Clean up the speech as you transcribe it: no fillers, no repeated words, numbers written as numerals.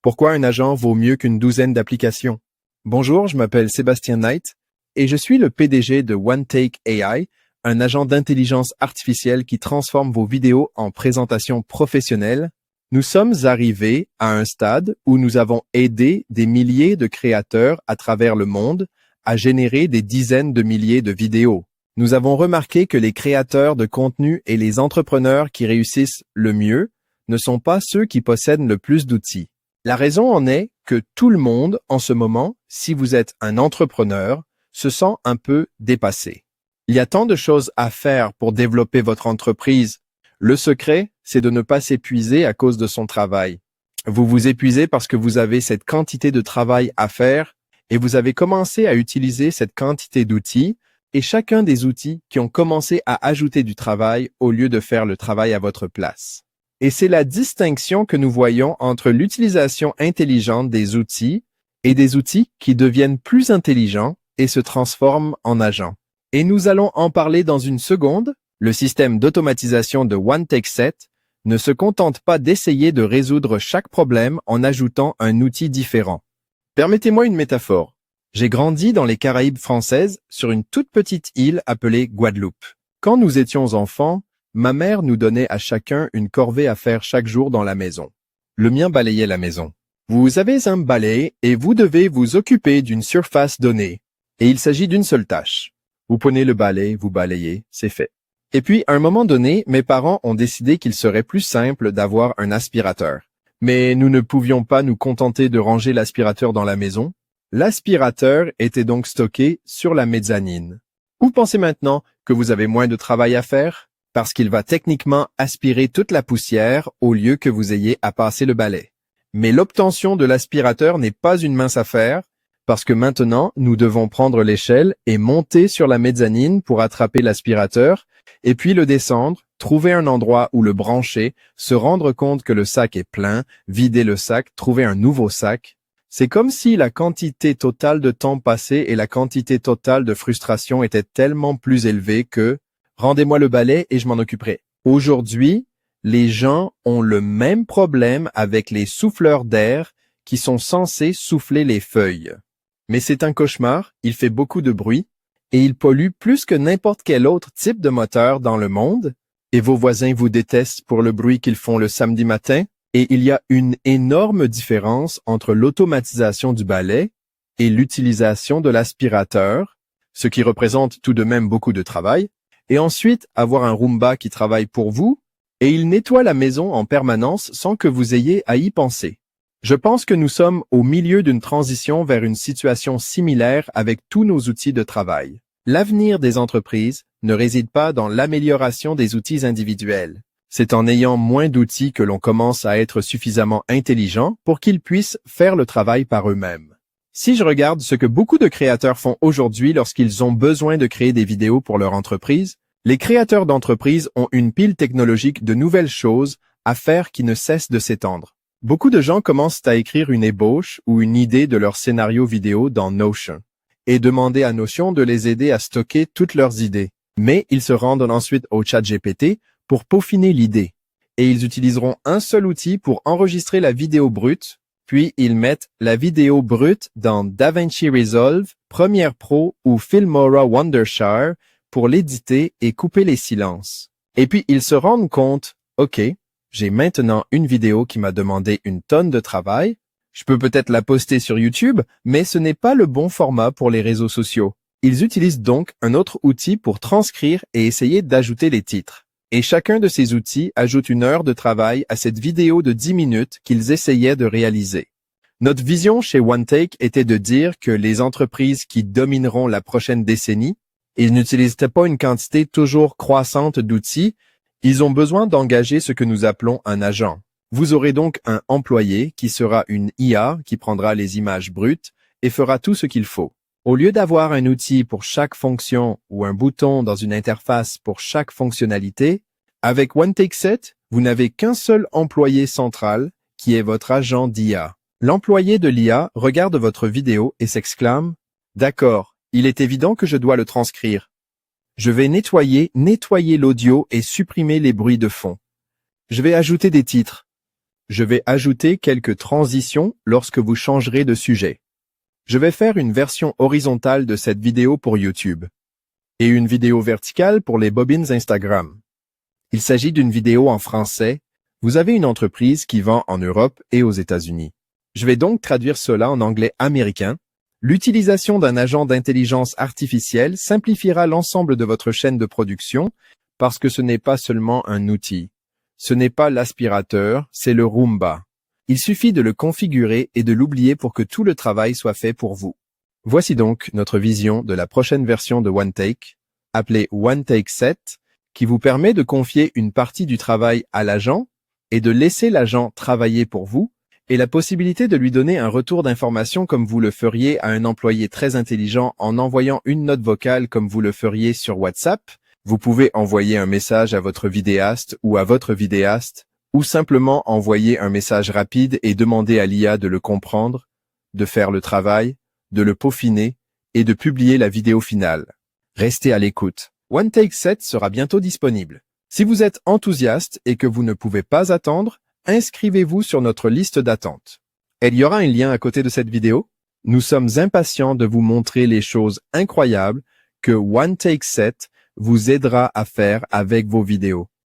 Pourquoi un agent vaut mieux qu'une douzaine d'applications? Bonjour, je m'appelle Sébastien Knight et je suis le PDG de OneTake AI, un agent d'intelligence artificielle qui transforme vos vidéos en présentations professionnelles. Nous sommes arrivés à un stade où nous avons aidé des milliers de créateurs à travers le monde à générer des dizaines de milliers de vidéos. Nous avons remarqué que les créateurs de contenu et les entrepreneurs qui réussissent le mieux ne sont pas ceux qui possèdent le plus d'outils. La raison en est que tout le monde, en ce moment, si vous êtes un entrepreneur, se sent un peu dépassé. Il y a tant de choses à faire pour développer votre entreprise. Le secret, c'est de ne pas s'épuiser à cause de son travail. Vous vous épuisez parce que vous avez cette quantité de travail à faire et vous avez commencé à utiliser cette quantité d'outils et chacun des outils qui ont commencé à ajouter du travail au lieu de faire le travail à votre place. Et c'est la distinction que nous voyons entre l'utilisation intelligente des outils et des outils qui deviennent plus intelligents et se transforment en agents. Et nous allons en parler dans une seconde. Le système d'automatisation de OneTake 7 ne se contente pas d'essayer de résoudre chaque problème en ajoutant un outil différent. Permettez-moi une métaphore. J'ai grandi dans les Caraïbes françaises sur une toute petite île appelée Guadeloupe. Quand nous étions enfants, ma mère nous donnait à chacun une corvée à faire chaque jour dans la maison. Le mien balayait la maison. Vous avez un balai et vous devez vous occuper d'une surface donnée. Et il s'agit d'une seule tâche. Vous prenez le balai, vous balayez, c'est fait. Et puis, à un moment donné, mes parents ont décidé qu'il serait plus simple d'avoir un aspirateur. Mais nous ne pouvions pas nous contenter de ranger l'aspirateur dans la maison. L'aspirateur était donc stocké sur la mezzanine. Vous pensez maintenant que vous avez moins de travail à faire? Parce qu'il va techniquement aspirer toute la poussière au lieu que vous ayez à passer le balai. Mais l'obtention de l'aspirateur n'est pas une mince affaire, parce que maintenant, nous devons prendre l'échelle et monter sur la mezzanine pour attraper l'aspirateur, et puis le descendre, trouver un endroit où le brancher, se rendre compte que le sac est plein, vider le sac, trouver un nouveau sac. C'est comme si la quantité totale de temps passé et la quantité totale de frustration étaient tellement plus élevées que « rendez-moi le balai et je m'en occuperai ». Aujourd'hui, les gens ont le même problème avec les souffleurs d'air qui sont censés souffler les feuilles. Mais c'est un cauchemar, il fait beaucoup de bruit et il pollue plus que n'importe quel autre type de moteur dans le monde. Et vos voisins vous détestent pour le bruit qu'ils font le samedi matin. Et il y a une énorme différence entre l'automatisation du balai et l'utilisation de l'aspirateur, ce qui représente tout de même beaucoup de travail, et ensuite avoir un Roomba qui travaille pour vous, et il nettoie la maison en permanence sans que vous ayez à y penser. Je pense que nous sommes au milieu d'une transition vers une situation similaire avec tous nos outils de travail. L'avenir des entreprises ne réside pas dans l'amélioration des outils individuels. C'est en ayant moins d'outils que l'on commence à être suffisamment intelligent pour qu'ils puissent faire le travail par eux-mêmes. Si je regarde ce que beaucoup de créateurs font aujourd'hui lorsqu'ils ont besoin de créer des vidéos pour leur entreprise, les créateurs d'entreprises ont une pile technologique de nouvelles choses à faire qui ne cessent de s'étendre. Beaucoup de gens commencent à écrire une ébauche ou une idée de leur scénario vidéo dans Notion et demander à Notion de les aider à stocker toutes leurs idées. Mais ils se rendent ensuite au ChatGPT pour peaufiner l'idée. Et ils utiliseront un seul outil pour enregistrer la vidéo brute, puis ils mettent la vidéo brute dans DaVinci Resolve, Premiere Pro ou Filmora Wondershare pour l'éditer et couper les silences. Et puis ils se rendent compte, OK, j'ai maintenant une vidéo qui m'a demandé une tonne de travail, je peux peut-être la poster sur YouTube, mais ce n'est pas le bon format pour les réseaux sociaux. Ils utilisent donc un autre outil pour transcrire et essayer d'ajouter les titres. Et chacun de ces outils ajoute une heure de travail à cette vidéo de 10 minutes qu'ils essayaient de réaliser. Notre vision chez OneTake était de dire que les entreprises qui domineront la prochaine décennie, ils n'utilisent pas une quantité toujours croissante d'outils, ils ont besoin d'engager ce que nous appelons un agent. Vous aurez donc un employé qui sera une IA qui prendra les images brutes et fera tout ce qu'il faut. Au lieu d'avoir un outil pour chaque fonction ou un bouton dans une interface pour chaque fonctionnalité, avec OneTake 7, vous n'avez qu'un seul employé central qui est votre agent d'IA. L'employé de l'IA regarde votre vidéo et s'exclame « D'accord, il est évident que je dois le transcrire. Je vais nettoyer l'audio et supprimer les bruits de fond. Je vais ajouter des titres. Je vais ajouter quelques transitions lorsque vous changerez de sujet. Je vais faire une version horizontale de cette vidéo pour YouTube et une vidéo verticale pour les bobines Instagram. Il s'agit d'une vidéo en français. Vous avez une entreprise qui vend en Europe et aux États-Unis. Je vais donc traduire cela en anglais américain. L'utilisation d'un agent d'intelligence artificielle simplifiera l'ensemble de votre chaîne de production parce que ce n'est pas seulement un outil. Ce n'est pas l'aspirateur, c'est le Roomba. Il suffit de le configurer et de l'oublier pour que tout le travail soit fait pour vous. Voici donc notre vision de la prochaine version de OneTake, appelée OneTake 7, qui vous permet de confier une partie du travail à l'agent et de laisser l'agent travailler pour vous, et la possibilité de lui donner un retour d'information comme vous le feriez à un employé très intelligent en envoyant une note vocale comme vous le feriez sur WhatsApp. Vous pouvez envoyer un message à votre vidéaste ou à votre vidéaste, ou simplement envoyer un message rapide et demander à l'IA de le comprendre, de faire le travail, de le peaufiner et de publier la vidéo finale. Restez à l'écoute. OneTake 7 sera bientôt disponible. Si vous êtes enthousiaste et que vous ne pouvez pas attendre, inscrivez-vous sur notre liste d'attente. Il y aura un lien à côté de cette vidéo. Nous sommes impatients de vous montrer les choses incroyables que OneTake 7 vous aidera à faire avec vos vidéos.